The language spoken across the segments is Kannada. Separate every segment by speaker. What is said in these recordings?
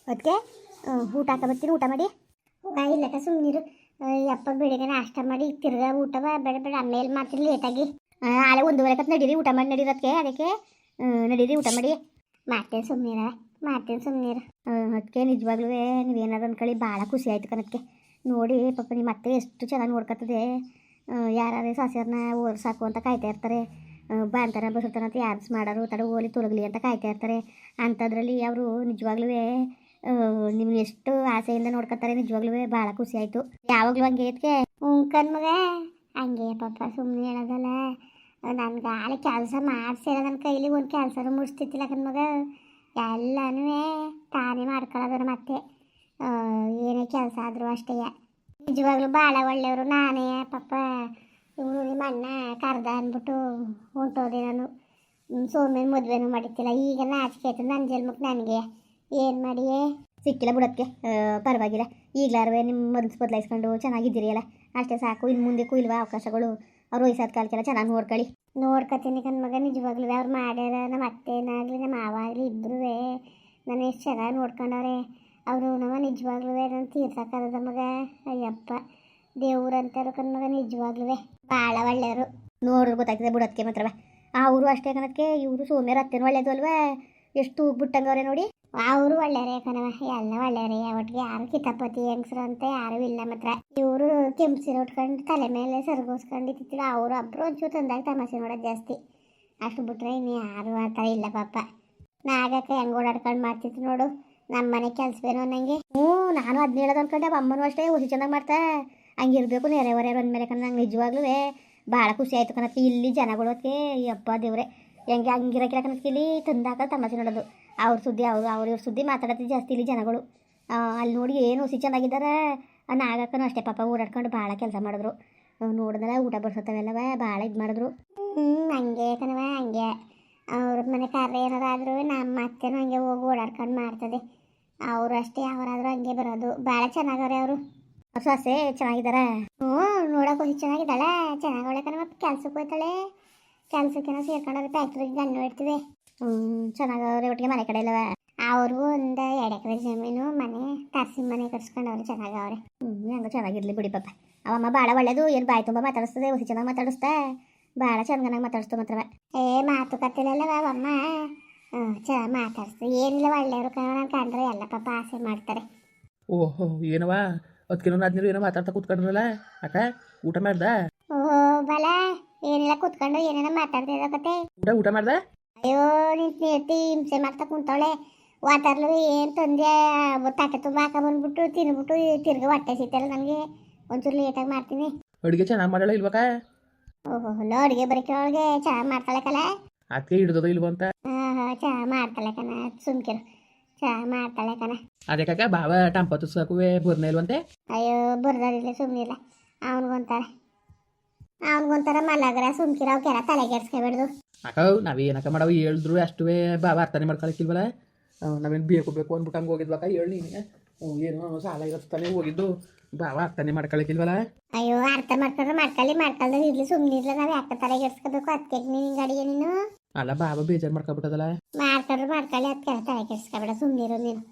Speaker 1: ಅದಕ್ಕೆ ಊಟ ಹಾಕಬತ್ತೀನಿ, ಊಟ ಮಾಡಿ. ಇಲ್ಲಕ್ಕ ಸುಮ್ಮನಿರು. ಯಪ್ಪ ಬೆಳಿಗ್ಗೆ ನಾಷ್ಟ ಮಾಡಿ ತಿರ್ಗಾ ಊಟವ ಬೇಡ ಬೇಡ ಆಮೇಲೆ ಮಾಡ್ತೀನಿ ಲೇಟಾಗಿ. ಆಳೆ 1:30 ನಡೀರಿ, ಊಟ ಮಾಡಿ ನಡೀರದಕ್ಕೆ. ಅದಕ್ಕೆ ನಡೀರಿ ಊಟ ಮಾಡಿ. ಮಾಡ್ತೇನೆ ಸುಮ್ಮನಿರ. ಅದಕ್ಕೆ ನಿಜವಾಗ್ಲೂ ನೀವೇನಾದ್ರು ಅಂದ್ಕೊಳ್ಳಿ, ಭಾಳ ಖುಷಿ ಆಯ್ತು ಕಣಕ್ಕೆ ನೋಡಿ. ಪಾಪ ನಿಮ್ಮ ಮತ್ತೆ ಎಷ್ಟು ಚೆನ್ನಾಗಿ ನೋಡ್ಕೊತದೆ. ಯಾರೇ ಸೊಸೆಯವ್ರನ್ನ ಸಾಕು ಅಂತ ಕಾಯ್ತಾ ಇರ್ತಾರೆ. ಬಾಣ್ತಾನೆ ಬಸುತ್ತಾನೆ ಅಂತ ಯಾರು ಮಾಡೋರು ತಡ ಹೋಲಿ ತೊಲಗಲಿ ಅಂತ ಕಾಯ್ತಾ ಇರ್ತಾರೆ. ಅಂಥದ್ರಲ್ಲಿ ಅವರು ನಿಜವಾಗ್ಲೂ ನಿಮ್ಗೆ ಎಷ್ಟು ಆಸೆಯಿಂದ ನೋಡ್ಕೊತಾರೆ. ನಿಜವಾಗ್ಲೂ ಭಾಳ ಖುಷಿ ಆಯಿತು. ಯಾವಾಗಲೂ ಹಂಗೆ ಇದಕ್ಕೆ ಕಣ್ಮಗ ಹಂಗೆ ಪಾಪ ಸುಮ್ಮನೆ ಹೇಳೋದಲ್ಲ. ನನ್ಗೆ ಆಳೆ ಕೆಲಸ ಮಾಡಿಸಿಲ್ಲ, ನನ್ನ ಕೈಲಿ ಒಂದು ಕೆಲಸನೂ ಮುಗಿಸ್ತಿತ್ತಿಲ್ಲ ಕಣ್ಮಗ. ಎಲ್ಲನೂ ತಾನೇ ಮಾಡ್ಕೊಳ್ಳೋದ್ರ ಮತ್ತೆ ಏನೇ ಕೆಲಸ ಆದರೂ ಅಷ್ಟೇ. ನಿಜವಾಗ್ಲೂ ಭಾಳ ಒಳ್ಳೆಯವರು. ನಾನೇ ಪಾಪ ಇವರು ನಿಮ್ಮ ಅಣ್ಣ ಕರ್ದ ಅಂದ್ಬಿಟ್ಟು ಹೊಂಟೋದೆ. ನಾನು ಸೋಮೇನ ಮದುವೆನೂ ಮಾಡಿತ್ತಿಲ್ಲ. ಈಗ ನಾಚಿಕೆ ಆಯ್ತು ನನ್ನ ಜನ್ಮಕ್ಕೆ. ನನಗೆ ಏನು ಮಾಡಿಯೇ ಸಿಕ್ಕಿಲ್ಲ ಬಿಡೋಕ್ಕೆ. ಪರವಾಗಿಲ್ಲ, ಈಗಲಾರು ನಿಮ್ಮ ಮನಸ್ಸು ಬದಲಾಯಿಸ್ಕೊಂಡು ಚೆನ್ನಾಗಿದ್ದೀರಿ ಅಲ್ಲ, ಅಷ್ಟೇ ಸಾಕು. ಇನ್ನು ಮುಂದಕ್ಕೂ ಇಲ್ವಾ ಅವಕಾಶಗಳು? ಅವ್ರು ವಯಸ್ಸಾದ ಕಾಲಕ್ಕೆಲ್ಲ ಚೆನ್ನಾಗಿ ನೋಡ್ಕೊತೀನಿ ಕಣ್ಮಗ. ನಿಜವಾಗ್ಲೂ ಅವ್ರು ಮಾಡ್ಯಾರ. ನಮ್ಮ ಅತ್ತೇನಾಗಲಿ ನಮ್ಮ ಮಾವ ಆಗಲಿ ಇಬ್ಬರೂ ನಾನು ಎಷ್ಟು ಚೆನ್ನಾಗಿ ನೋಡ್ಕೊಂಡವ್ರೆ. ಅವರು ನಮ್ಮ ನಿಜವಾಗ್ಲೂ ನಾನು ತೀರ್ಸಕ್ಕಾಗದ ಮಗ. ಅಯ್ಯಪ್ಪ ದೇವ್ರಂತಾರು ಕಣ್ಮಗ. ನಿಜವಾಗ್ಲೂ ಭಾಳ ಒಳ್ಳೆಯವರು. ನೋಡ್ರಿ ಗೊತ್ತಾಗ್ತದೆ ಬಿಡೋದಕ್ಕೆ ಮಾತ್ರವ. ಅವರು ಅಷ್ಟೇ ಕಣಕ್ಕೆ. ಇವರು ಸೋಮ್ಯರ ಅತ್ತೇನು ಒಳ್ಳೇದು ಅಲ್ವಾ? ಎಷ್ಟು ಬಿಟ್ಟಂಗವ್ರೆ ನೋಡಿ. ಅವರು ಒಳ್ಳೆಯರೇ ಕಣವ, ಎಲ್ಲ ಒಳ್ಳೆಯರೇ. ಒಟ್ಟಿಗೆ ಯಾರು ಕಿತಾಪತಿ ಹೆಂಗಸ್ರು ಅಂತ ಯಾರೂ ಇಲ್ಲ ಮಾತ್ರ. ಇವರು ಕೆಂಪು ಸೀರೆ ಉಟ್ಕೊಂಡು ತಲೆ ಮೇಲೆ ಸರಿಗೋಸ್ಕೊಂಡಿತ್ತಿಲ್ಲ. ಅವರು ಒಬ್ಬರು ಒಂಚೂರು ತಂದಾಗ ತಮಾಷೆ ನೋಡೋದು ಜಾಸ್ತಿ. ಅಷ್ಟು ಬಿಟ್ರೆ ಇನ್ನು ಯಾರು ಆ ಥರ ಇಲ್ಲ ಪಾಪ. ನಾಗಕ್ಕ ಹೆಂಗೆ ಓಡಾಡ್ಕೊಂಡು ಮಾಡ್ತಿತ್ತು ನೋಡು. ನಮ್ಮ ಮನೆ ಕೆಲಸವೇನೋ ನನಗೆ. ನಾನು ಅದನ್ನ ಹೇಳೋದು ಅಂದ್ಕೊಂಡೆ. ಅಮ್ಮನೂ ಅಷ್ಟೇ ಹುಸಿ ಚೆನ್ನಾಗಿ ಮಾಡ್ತಾ ಹಂಗಿರ್ಬೇಕು. ನೆರೆ ಬಂದಮೇಲೆ ಕಣ ನಂಗೆ ನಿಜವಾಗ್ಲೂ ಭಾಳ ಖುಷಿ ಆಯಿತು ಕಣಕ್ಕೆ. ಇಲ್ಲಿ ಜನಗಳೋದಕ್ಕೆ ಅಪ್ಪ ದೇವ್ರೆ ಹೆಂಗೆ ಹಂಗಿರೋಕ್ಕಿಲ್ಲ ಕಣಕ್ಕೆ. ಇಲ್ಲಿ ತಂದಾಕ ತಮಾಷೆ ನೋಡೋದು. ಅವ್ರ ಸುದ್ದಿ ಇವ್ರ ಸುದ್ದಿ ಮಾತಾಡೋದು ಜಾಸ್ತಿ ಇಲ್ಲಿ ಜನಗಳು. ಅಲ್ಲಿ ನೋಡಿ ಏನು ಹುಸಿ ಚೆನ್ನಾಗಿದ್ದಾರೆ. ನಾಗಕ್ಕನೂ ಅಷ್ಟೇ ಪಾಪ ಓಡಾಡ್ಕೊಂಡು ಭಾಳ ಕೆಲಸ ಮಾಡಿದ್ರು. ನೋಡಿದ್ರೆ ಊಟ ಬಡಿಸೋತವೆಲ್ಲವ ಭಾಳ ಇದು ಮಾಡಿದ್ರು. ಹಂಗೆ ಕಣವ ಹಂಗೆ. ಅವ್ರ ಮನೆ ಕಾರ್ಯ ಏನಾರು ಆದರೂ ನಮ್ಮ ಅತ್ತೆನೂ ಹಂಗೆ ಹೋಗಿ ಓಡಾಡ್ಕೊಂಡು ಮಾಡ್ತದೆ. ಅವರು ಅಷ್ಟೇ ಅವರಾದರೂ ಹಂಗೆ ಬರೋದು. ಭಾಳ ಚೆನ್ನಾಗವ್ರೆ ಅವರು. ಸೊಸೆ ಚೆನ್ನಾಗಿದ್ದಾರೆ. ನೋಡೋಕೆ ಹುಸಿ ಚೆನ್ನಾಗಿದ್ದಾಳೆ. ಚೆನ್ನಾಗವಳೆ ಕಣ. ಕೆಲ್ಸಕ್ಕೆ ಹೋಯ್ತಾಳೆ. ಕೆಲ್ಸಕ್ಕೇನೋ ಸೇರ್ಕೊಂಡ್ರೆ ಫ್ಯಾಕ್ಟ್ರಿಗೆ ಗಂಡು ಇಡ್ತೀವಿ. ಚೆನ್ನಾಗವ್ರೆ. ಒಟ್ಟಿಗೆ ಮನೆ ಕಡೆ ಇಲ್ಲವ. ಅವ್ರಿಗೂ ಒಂದು 2 ಎಕರೆ ಜಮೀನು ಮನೆ ತರ್ಸಿ ಮನೆ ಕಟ್ಸ್ಕೊಂಡವ್ರು. ಚೆನ್ನಾಗವ್ರೆ. ಹೆಂಗೋ ಚೆನ್ನಾಗಿರ್ಲಿ ಬಿಡಿ ಪಾಪ. ಅವಮ್ಮ ಭಾಳ ಒಳ್ಳೇದು. ಏನು ಬಾಯಿ ತುಂಬ ಮಾತಾಡಿಸ್ತದೆ, ಹುಸಿ ಚೆನ್ನಾಗಿ ಮಾತಾಡಿಸ್ತಾ ಭಾಳ ಚೆನ್ನಾಗಿ ಮಾತಾಡಿಸ್ತು ಮಾತ್ರವ. ಮಾತುಕತೆಲೆಲ್ಲವ ಅವಮ್ಮ ಚೆನ್ನಾಗಿ ಮಾತಾಡಿಸ್ತು. ಏನಿಲ್ಲ ಒಳ್ಳೆಯವರು ಕಣ. ನಾನು ಕಂಡ್ರೆ ಎಲ್ಲ ಪಾಪ ಆಸೆ ಮಾಡ್ತಾರೆ.
Speaker 2: ಓಹೋ ಏನವ ಅದಕ್ಕೇನೋ ನಾದ್ನೀರು ಏನೋ ಮಾತಾಡ್ತಾ ಕೂತ್ಕೊಂಡ್ರಲ್ಲ ಅಕ್ಕ. ಊಟ ಮಾಡ್ದ?
Speaker 1: ಬಲ ಏನಿಲ್ಲ ಕೂತ್ಕೊಂಡು ಏನೇನೋ ಮಾತಾಡ್ತಾ ಇರೋಕತೆ.
Speaker 2: ಊಟ ಮಾಡ್ದ?
Speaker 1: ಅಯ್ಯೋ ನಿಂತು ಹಿಂಸೆ ಮಾಡ್ತಾ ಕುಂತವಳೆ. ವಾತಾರ್ಲು ಏನು ತಂದೆ ತಾಟೆ ತುಂಬ ಹಾಕೊಂಡ್ಬಂದ್ಬಿಟ್ಟು ತಿನ್ಬಿಟ್ಟು ತಿರ್ಗಿ ಹೊಟ್ಟೆ ಸಿಗ್ತಾಯಿಲ್ಲ ನನಗೆ. ಒಂಚೂರು ಲೇಟಾಗಿ ಮಾಡ್ತೀನಿ.
Speaker 2: ಅಡುಗೆ ಚೆನ್ನಾಗಿ ಮಾಡಲ್ಲ ಇಲ್ವಕ್ಕ?
Speaker 1: ಓಹೋ ಅಡುಗೆ ಬರೀಕೆ ಅವಳಿಗೆ ಚೆನ್ನಾಗಿ ಮಾಡ್ತಾಳೆ ಕಲ.
Speaker 2: ಅದಕ್ಕೆ ಹಿಡ್ದದ ಇಲ್ವ ಅಂತ.
Speaker 1: ಚೆನ್ನಾಗಿ ಮಾಡ್ತಾಳೆ ಕಣ. ಸುಮ್ಕಿರು, ಚೆನ್ನಾಗಿ ಮಾಡ್ತಾಳೆ ಕಣ.
Speaker 2: ಅದಕ್ಕೆ ಬಾವ ಟಂಪತ್ತು ಸಾಕುವೆ ಬರ್ನೇ ಇಲ್ವಂತೆ.
Speaker 1: ಅಯ್ಯೋ ಬರ್ದಾರಿಲ್ಲ ಸುಮ್ಮನಿಲ್ಲ. ಅವನಿಗೊಂಥರ ಮಲಗ್ರ ಸುಮ್ಕಿರ. ಅವಕ್ಕೆಲ್ಲ ತಲೆಗೆಡ್ಸ್ಕೊಬೇಡ್ದು
Speaker 2: ಅಕ್ಕ. ನಾವೇನಕ್ಕ ಮಾಡವು ಹೇಳಿದ್ರು ಅಷ್ಟು ಬಾವ ಅರ್ಥನೇ ಮಾಡ್ಕೊಳಕ್ಕಿಲ್ವಲ್ಲ. ನಾವೇನು ಬೇಕು ಅಂದ್ಬಿಟ್ಟು ಹಂಗೆ ಹೋಗಿದ್ವಕ್ಕ. ಹೇಳಿ ನೀನು ಏನೋ ಸಾಲ ಇರುತ್ತಾನೆ ಹೋಗಿದ್ದು. ಬಾವ ಅರ್ಥನೇ ಮಾಡ್ಕೊಳಕ್ಕಿಲ್ವಲ್ಲ.
Speaker 1: ಅಯ್ಯೋ ಅರ್ಥ ಮಾಡ್ಕೊಳ್ದೆ ಇರ್ಲಿ ಸುಮ್ಮನಿರ್ಲಿ. ನಾವು ಯಾಕೆ ತಲೆಗೆಡ್ಸ್ಕೋಬೇಕು? ಅದಕ್ಕೆ ನಿನ್ನ ಅಡಿಗೆ ನೀನು
Speaker 2: ಅಲ್ಲ ಬಾವ ಬೇಜಾರು ಮಾಡ್ಕೊಬಿಟ್ಟದಲ್ಲ.
Speaker 1: ಮಾಡ್ಕೊಳ್ಳಿ. ಅದಕ್ಕೆಲ್ಲ ತಲೆಗೆಡ್ಸ್ಕೊಬೇಡ ಸುಮ್ಮನಿರು ನೀನು.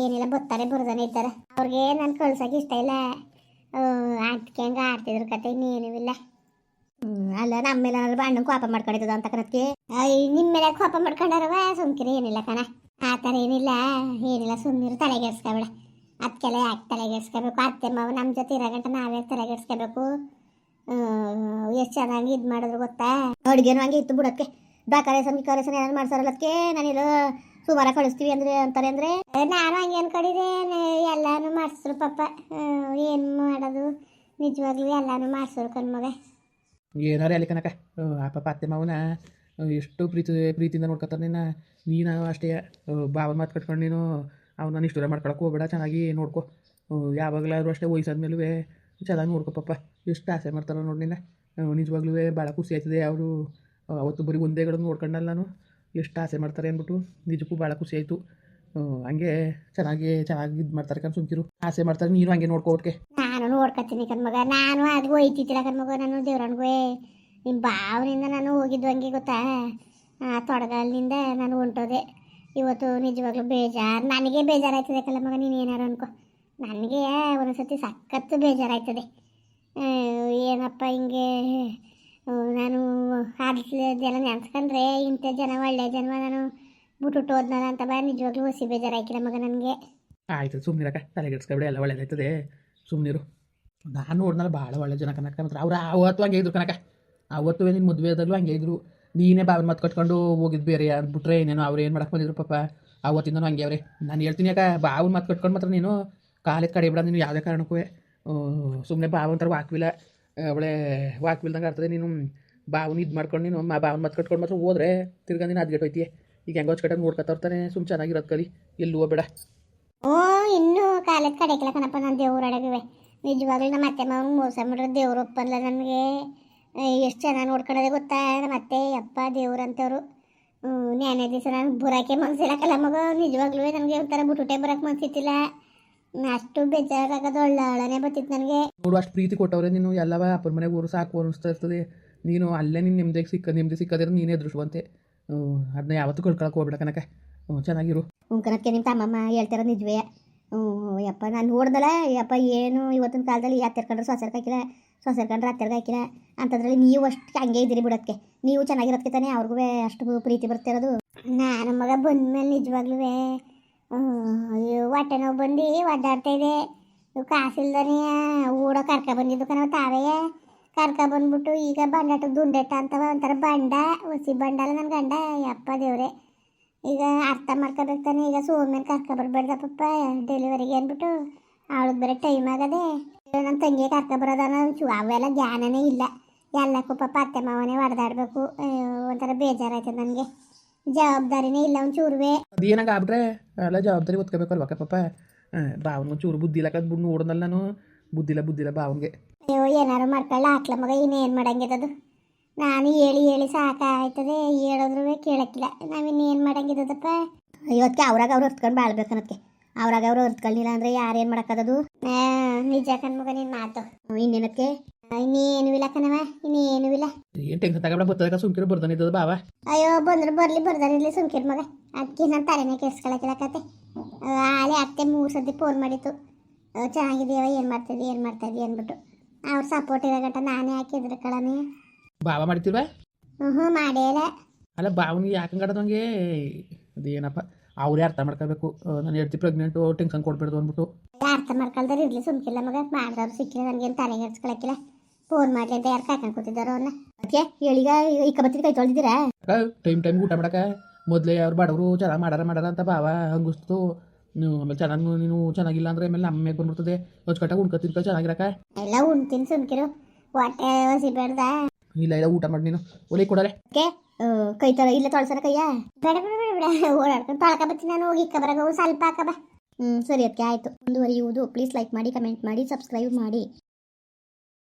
Speaker 1: ಏನಿಲ್ಲ ಬರ್ತಾರೆ ಬುರ್ದಾನೆ ಇದ್ದಾರೆ. ಅವ್ರಿಗೆ ನಾನು ಕಳ್ಸೋಕೆ ಇಷ್ಟ ಇಲ್ಲ. ಅದಕ್ಕೆ ಹಂಗೆ ಆಡ್ತಿದ್ರು ಕತೆ. ಇನ್ನೇನೂ ಇಲ್ಲ. ಅಲ್ಲ ನಮ್ಮ ಮೇಲೆ ಏನಾದ್ರು ಅಣ್ಣನ ಕೋಪ ಮಾಡ್ಕೊಂಡಿದ್ದದ ಅಂತ ಕಣಕ್ಕೆ. ನಿಮ್ಮ ಮೇಲೆ ಕೋಪ ಮಾಡ್ಕೊಂಡಾರವ ಸುಮ್ಕಿರಿ. ಏನಿಲ್ಲ ಕಣ, ಆ ಥರ ಏನಿಲ್ಲ ಸುಮ್ಮನಿರು. ತಲೆಗೆಡ್ಸ್ಕೊಬೇಡ. ಅದಕ್ಕೆಲ್ಲ ಯಾಕೆ ತಲೆಗೆಡ್ಸ್ಕೋಬೇಕು? ಅತ್ತೆ ಮಾವು ನಮ್ಮ ಜೊತೆ ಇರೋಗಂಟ ನಾವೇ ತಲೆಗೆಡ್ಸ್ಕೋಬೇಕು. ಎಷ್ಟು ಚೆನ್ನಾಗಿ ಇದು ಮಾಡಿದ್ರು ಗೊತ್ತಾ? ಅಡುಗೆನೂ ಹಂಗೆ ಇತ್ತು ಬಿಡೋಕ್ಕೆ. ಬೇಕಾರೇಸನ್ ಏನಾದ್ರು ಮಾಡ್ಸಾರಲ್ಲ. ಅದಕ್ಕೆ ನಾನೆಲ್ಲೋ ಸುಮಾರ ಕಳಿಸ್ತೀವಿ ಅಂತಾರೆ ಅಂದರೆ ನಾನು ಹಂಗೆ ಅನ್ಕೊಂಡಿದ್ದೆ. ಎಲ್ಲನೂ ಮಾಡಿಸಿದ್ರು ಪಾಪ. ಏನು ಮಾಡೋದು? ನಿಜವಾಗ್ಲೂ ಎಲ್ಲನೂ ಮಾಡಿಸೋರು ಕಣ್ಮಗ.
Speaker 2: ಏನಾರೇ ಅಲ್ಲಿ ಕನಕ. ಆ ಪಾಪ ಅತ್ತೆ ಮಾವನ ಎಷ್ಟು ಪ್ರೀತಿಯಿಂದ ನೋಡ್ಕೊತಾರೆ. ನೀನು ಅಷ್ಟೇ ಬಾವನ ಮಾತು ಕಟ್ಕೊಂಡು ನೀನು ಅವನ್ನ ಇಷ್ಟೂರ ಮಾಡ್ಕೊಳಕ್ಕೆ ಹೋಗ್ಬೇಡ. ಚೆನ್ನಾಗಿ ನೋಡ್ಕೊ. ಯಾವಾಗಲಾದ್ರೂ ಅಷ್ಟೇ ವಯಸ್ಸಾದ್ಮೇಲೂ ಚೆನ್ನಾಗಿ ನೋಡ್ಕೊ ಪಾಪ. ಎಷ್ಟು ಆಸೆ ಮಾಡ್ತಾರೋ ನೋಡಿ ನಿನ್ನ. ನಿಜವಾಗ್ಲೂ ಭಾಳ ಖುಷಿ ಆಯ್ತದೆ. ಅವರು ಅವತ್ತು ಬರೀ ಒಂದೇ ಕಡೆ ನೋಡ್ಕೊಂಡಲ್ಲ ನಾನು ಎಷ್ಟು ಆಸೆ ಮಾಡ್ತಾರೆ ಅಂದ್ಬಿಟ್ಟು. ನಿಜಕ್ಕೂ ಭಾಳ ಖುಷಿ ಆಯಿತು. ಹಂಗೆ ಚೆನ್ನಾಗಿ ಇದು ಮಾಡ್ತಾರೆ ಕಣ್. ಸುಮ್ಕಿರು. ಆಸೆ ಮಾಡ್ತಾರೆ, ನೀನು ಹಂಗೆ ನೋಡ್ಕೋಟ್ಕೆ.
Speaker 1: ನಾನು ನೋಡ್ಕೊತೀನಿ ಕಣ್ಮಗ. ನಾನು ಅದು ಹೋಯ್ತಿದ್ದಿಲ್ಲ ಕಣ್ಮಗ. ನಾನು ದೇವ್ರನ್ಗೂ ನಿಮ್ಮ ಭಾವನಿಂದ ನಾನು ಹೋಗಿದ್ದು ಹಂಗೆ ಗೊತ್ತಾ. ತೊಡಗಲಿನಿಂದ ನಾನು ಹೊಂಟೋದೆ. ಇವತ್ತು ನಿಜವಾಗ್ಲೂ ಬೇಜಾರು, ನನಗೆ ಬೇಜಾರಾಯ್ತದೆ ಕಲ್ಲ ಮಗ. ನೀನು ಏನಾರು ಅನ್ಕೋ, ನನಗೆ ಒಂದೊಂದ್ಸತಿ ಸಖತ್ತು ಬೇಜಾರಾಯ್ತದೆ. ಏನಪ್ಪ ಹಿಂಗೆ ನಾನು ಆದ್ಲೆಲ್ಲ ನೆನ್ಸ್ಕೊಂಡ್ರೆ ಇಂಥ ಜನ ಒಳ್ಳೆ ಜನ ನಾನು ಬಿಟ್ಟು ಹೋದ್ನಲ್ಲ ಅಂತ ನಿಜವಾಗ್ಲೂ ಹೊಸಿ ಬೇಜಾರಾಯ್ಕಿಲ್ಲ ಮಗ ನನಗೆ.
Speaker 2: ಆಯ್ತು ಸುಮ್ಮನಿರಕ್ಕ, ತಲೆಗೆಡ್ಸ್ಕೊಬಿಡಿ, ಎಲ್ಲ ಒಳ್ಳೇದಾಯ್ತದೆ, ಸುಮ್ಮನಿರು. ನಾನು ನೋಡ್ನಲ್ಲ ಭಾಳ ಒಳ್ಳೆ ಜನ ಕನಕ. ಮಾತ್ರ ಅವ್ರು ಅವತ್ತು ಹಂಗೆ ಇದ್ರು ಕನಕ. ಅವತ್ತು ನಿನ್ನ ಮದುವೆ ಆದಾಗಲೂ ಹಂಗೆ ಇದ್ರು. ನೀನೇ ಬಾವಿನ ಮಾತು ಕಟ್ಕೊಂಡು ಹೋಗಿದ್ದು ಬೇರೆ ಅಂದ್ಬಿಟ್ರೆ ಇನ್ನೇನು ಅವ್ರು ಏನು ಮಾಡಕ್ಕೆ ಬಂದಿದ್ರು ಪಾಪ. ಅವತ್ತಿಂದನೂ ಹಂಗೆ ಅವ್ರೆ. ನಾನು ಹೇಳ್ತೀನಿ ಯಾಕೆ, ಬಾವಿನ ಮಾತು ಕಟ್ಕೊಂಡು ಮಾತ್ರ ನೀನು ಕಾಲೇಜ್ ಕಡೆ ಬಿಡ. ನೀನು ಯಾವುದೇ ಕಾರಣಕ್ಕೂ ಸುಮ್ಮನೆ ಬಾವು ಅಂತಾರೆ ವಾಕ್ವಿಲ್ಲ, ಅವಳೆ ವಾಕ್ವಿಲ್ದಂಗೆ ಆಗ್ತದೆ. ನೀನು ಬಾವನ್ನ ಇದು ಮಾಡ್ಕೊಂಡು ನೀನು ಬಾವನ ಮಾತು ಕಟ್ಕೊಂಡು ಮಾತ್ರ ಹೋದ್ರೆ ತಿರ್ಗಾ ನೀನು ಅದ್ಗೆಟ್ ಹೋಯ್ತೀಯ. ಈಗ ಹೆಂಗೆ ಹೊಚ್ಕಟ್ಟಾಗ ನೋಡ್ಕೊತಾರ್ತಾನೆ. ಸುಮ್ಮನೆ ಚೆನ್ನಾಗಿರೋದು ಕಲಿ, ಎಲ್ಲೂ ಹೋಗ್ಬೇಡ.
Speaker 1: ಇನ್ನೂ ಕಾಲೇಜ್ ಕಡೆಗಿಲ್ಲ ಕಣಪ್ಪ. ನಾನು ದೇವ್ರ ಅಡಗಿವೆ ನಿಜವಾಗ್ಲೂ. ನಮ್ಮ ಅತ್ತೆ ಮಾವನ ಮೋಸ ಮಾಡಿರೋ ದೇವ್ರು ಒಪ್ಪಲ್ಲ ನನಗೆ. ಎಷ್ಟು ಚೆನ್ನಾಗಿ ನೋಡ್ಕೊಳ್ಳೋದೇ ಗೊತ್ತಾ ನಮ್ಮ ಅತ್ತೆ. ಅಪ್ಪ ದೇವ್ರಂತವ್ರು. ನ್ಯಾನೇ ದಿವಸ ನಾನು ಬರೋಕ್ಕೆ ಮನ್ಸಿಲ್ಲಕ್ಕಲ್ಲ ಮಗ. ನಿಜವಾಗ್ಲೂ ನನಗೆ ಒಂಥರ ಬಿಟ್ಟುಟೆ ಬರೋಕ್ಕೆ ಮನ್ಸಿತ್ತಿಲ್ಲ. ಅಷ್ಟು ಬೇಜಾರಾಗೋದು ಒಳ್ಳೆ ಬರ್ತಿತ್ತು ನನಗೆ.
Speaker 2: ನೋಡು, ಅಷ್ಟು ಪ್ರೀತಿ ಕೊಟ್ಟವ್ರೆ ನೀನು. ಎಲ್ಲವ ಅಪ್ಪನ ಮನೆಗೆ ಊರು ಸಾಕು ಅನ್ನಿಸ್ತಾ ಇರ್ತದೆ. ನೀನು ಅಲ್ಲೇ ನೀನು ನಿಮ್ಮದಿ ಸಿಕ್ಕೋದ್ರೆ ನೀನೇ ಅದೃಷ್ಟವಂತೆ. ಅದನ್ನ ಯಾವತ್ತೂ ಕಳ್ಕೊಳಕ್ಕೆ ಹೋಗ್ಬೇಡ ಕನಕ. ಚೆನ್ನಾಗಿರು.
Speaker 1: ಕನಕ್ಕೆ ನಿಮ್ಮ ತಮ್ಮಮ್ಮ ಹೇಳ್ತಾರೋ ನಿಜವೇ. ಯಪ್ಪ ನಾನು ನೋಡ್ದಲ್ಲ ಯಪ್ಪ, ಏನು ಇವತ್ತಿನ ಕಾಲದಲ್ಲಿ ಹತ್ತಿರ್ಕೊಂಡ್ರೆ ಸೊಸೆರ್ಗೆ ಹಾಕಿಲ್ಲ, ಸೊಸೆರ್ಕೊಂಡ್ರೆ ಹತ್ತಿರ್ಗೆ ಹಾಕಿಲ್ಲ ಅಂತದ್ರಲ್ಲಿ ನೀವು ಅಷ್ಟು ಹಂಗೆ ಇದ್ದೀರಿ ಬಿಡೋಕ್ಕೆ. ನೀವು ಚೆನ್ನಾಗಿರೋದಕ್ಕೆ ತಾನೇ ಅವ್ರಿಗೂ ಅಷ್ಟು ಪ್ರೀತಿ ಬರ್ತಿರೋದು. ನಾನು ಮಗ ಬಂದ್ಮೇಲೆ ನಿಜವಾಗ್ಲೂ ಹೊಟ್ಟೆ ನೋವು ಬಂದು ಒದ್ದಾಡ್ತಾ ಇದೆ. ಇವು ಕಾಸಿಲ್ದಾನೆ ಊಡ ಕರ್ಕ ಬಂದಿದ್ದು ಕಣವ ತಾವೇ ಕರ್ಕ ಬಂದ್ಬಿಟ್ಟು ಈಗ ಬಂಡಾಟಕ್ಕೆ ದುಂಡೆಟ್ಟ ಅಂತವ ಒಂಥರ ಬಂಡ, ಹುಸಿ ಬಂಡಲ್ಲ ನನ್ನ ಗಂಡ. ಯಪ್ಪ ದೇವ್ರೆ, ಈಗ ಅರ್ಥ ಮಾಡ್ಕೋಬೇಕು ತಾನೆ. ಈಗ ಸೋಮೇಲೆ ಕರ್ಕ ಬರ್ಬೇಡ್ದಪ್ಪ ಡೆಲಿವರಿಗೆ ಅಂದ್ಬಿಟ್ಟು. ಅವಳಿಗೆ ಬೇರೆ ಟೈಮ್ ಆಗದೆ. ನನ್ನ ತಂಗಿಗೆ ಕರ್ಕ ಬರೋದನ್ನ ಅವೆಲ್ಲ ಜ್ಞಾನನೇ ಇಲ್ಲ. ಎಲ್ಲಕ್ಕೂ ಪಾಪ ಅತ್ತೆ ಮಾವನೇ ಹೊಡೆದಾಡಬೇಕು. ಒಂಥರ ಬೇಜಾರಾಯ್ತದೆ ನನಗೆ. ಜವಾಬ್ದಾರಿನೇ ಇಲ್ಲ ಒಂಚೂರುವೆ.
Speaker 2: ಅದೇನಾಗ ಆಗ್ಬಿಟ್ರೆ ಎಲ್ಲ ಜವಾಬ್ದಾರಿ ಒತ್ಕೋಬೇಕಲ್ವಕ್ಕ ಪಾಪ. ಬಾವನ್ಗೆ ಒಂಚೂರು ಬುದ್ಧಿ ಇಲ್ಲ ಕದ್ಬಿಟ್ಟು ನೋಡಿದ್ನಲ್ಲ ನಾನು. ಬುದ್ಧಿಲ್ಲ ಬಾವನ್ಗೆ.
Speaker 1: ಅಯ್ಯೋ ಏನಾರು ಮಾಡ್ಕೊಳ್ಳ ಹಾಕ್ಲ ಮಗ, ಇನ್ನೇನು ಮಾಡಂಗಿದ್ದದು. ನಾನು ಹೇಳಿ ಸಾಕಾಯ್ತದೆ. ಹೇಳಿದ್ರು ಕೇಳಕ್ಕಿಲ್ಲ. ನಾವಿನ್ನೇನು ಮಾಡಂಗಿದ್ದದಪ್ಪ. ಇವತ್ತಿಗೆ ಅವ್ರಾಗ ಅವ್ರು ಹೊರ್ತ್ಕೊಂಡು ಬಾಳ್ಬೇಕು ಅನ್ನೋದಕ್ಕೆ. ಅವ್ರಾಗ ಅವ್ರು ಹೊರ್ತ್ಕೊಳ್ಳಿಲ್ಲ ಅಂದರೆ ಯಾರೇನು ಮಾಡೋಕ್ಕದದು. ನಿಜ ಕಣ್ಮಗ ನಿನ್ನ ಮಾತು. ಇನ್ನೇನಕ್ಕೆ ಇನ್ನೇನು ಇಲ್ಲ ಕಣವ, ಇನ್ನೇನು ಇಲ್ಲ.
Speaker 2: ಏನು ಟೆನ್ಷನ್ ತಗೊಂಡ ಬರ್ತದೆ ಸುಮ್ಕಿರು ಬರ್ದಾನಿದ್ದದು ಬಾವ.
Speaker 1: ಅಯ್ಯೋ ಬಂದ್ರು ಬರ್ದಾನಿರ್ಲಿ ಸುಮ್ಕಿರ್ ಮಗ. ಅದಕ್ಕೆ ನಾನು ತಲೆನೇ ಕೆಡ್ಸ್ಕೊಳಕ್ಕಿಲ್ಲ ಕತೆ. ಆಲೆ ಅತ್ತೆ 3 ಸರ್ತಿ ಫೋನ್ ಮಾಡಿತ್ತು. ಚೆನ್ನಾಗಿದೆಯವ, ಏನು ಮಾಡ್ತಾಯಿದ್ದಿ ಅಂದ್ಬಿಟ್ಟು. ಅವ್ರು ಸಪೋರ್ಟ್ ಇರೋ ಗಂಟ ನಾನೇ ಹಾಕಿದ್ರೆ ಕಳನೇ.
Speaker 2: ಬಾವ ಮಾಡ್ತಿಲ್ವ?
Speaker 1: ಮಾಡೇ ಇಲ್ಲ.
Speaker 2: ಅಲ್ಲ ಬಾವನಿಗೆ ಯಾಕಂಗಡದಂಗೆ ಅದೇನಪ್ಪ, ಅವ್ರೇ ಅರ್ಥ ಮಾಡ್ಕೋಬೇಕು. ನಾನು ಹೇಳ್ತಿ ಪ್ರೆಗ್ನೆಂಟು, ಟೆನ್ಷನ್ ಕೊಡ್ಬೇಡ್ದು ಅಂದ್ಬಿಟ್ಟು.
Speaker 1: ಅರ್ಥ ಮಾಡ್ಕೊಳ್ದಾರೆ ಇರಲಿ ಸುಮ್ಕಿಲ್ಲ ಮಗ. ಮಾಡಿದವ್ರು ಸಿಕ್ಕಿಲ್ಲ, ನನಗೇನು ತಲೆಗೆ ಹಚ್ಕೊಳಕ್ಕಿಲ್ಲ. ಫೋನ್ ಮಾಡಲಿ ಅಂತ ಯಾರು ಕಾಯ್ಕೊಂಡು ಕೂತಿದ್ದಾರೋ ಅವ್ರನ್ನ. ಅದಕ್ಕೆ ಹೇಳೀಗ ಇಕ್ಕ ಬತ್ತಿ ಕೈ ತೊಳೆದಿದ್ದೀರಾ?
Speaker 2: ಟೈಮ್ ಊಟ ಮಾಡಕ್ಕೆ ಮೊದಲೇ ಅವ್ರು ಬಡವರು ಚೆನ್ನಾಗಿ ಮಾಡಾರ ಅಂತ ಬಾವ ಹಂಗಿಸ್ತು. ಆಮೇಲೆ ಚೆನ್ನಾಗಿ ನೀನು ಚೆನ್ನಾಗಿಲ್ಲ ಅಂದರೆ ಆಮೇಲೆ ನಮ್ಮ ಮೇಲೆ ಬಂದ್ಬಿಡ್ತದೆ. ಹೊಚ್ಕಟ್ಟಾಗ ಉಣ್ಕೊತಿರ್ಕ ಚೆನ್ನಾಗಿರಕ್ಕ. ಎಲ್ಲ
Speaker 1: ಉಣ್ತೀನಿ ಸುಮ್ಕಿರು, ಹೊಟ್ಟೆ ಹಸಿಬೇಡ್ದ.
Speaker 2: ಇಲ್ಲ ಊಟ ಮಾಡಿ ನೀನು ಒಲೆ ಕೊಡರೆ.
Speaker 1: ಕೈ ತೊಳ ಇಲ್ಲ ತೊಳ್ಸರ ಕೈಯ ಬೇಡ ಓಡಾಡ್ಕೊಂಡು ತೊಳ್ಕ ಬರ್ತೀನಿ ನಾನು. ಹೋಗಿ ಇಕ್ಕ ಬರಗ ಸ್ವಲ್ಪ ಹಾಕಬ. ಸರಿ ಅದಕ್ಕೆ ಆಯಿತು. ಮುಂದುವರಿಯುವುದು. ಪ್ಲೀಸ್ ಲೈಕ್ ಮಾಡಿ, ಕಮೆಂಟ್ ಮಾಡಿ, ಸಬ್ಸ್ಕ್ರೈಬ್ ಮಾಡಿ.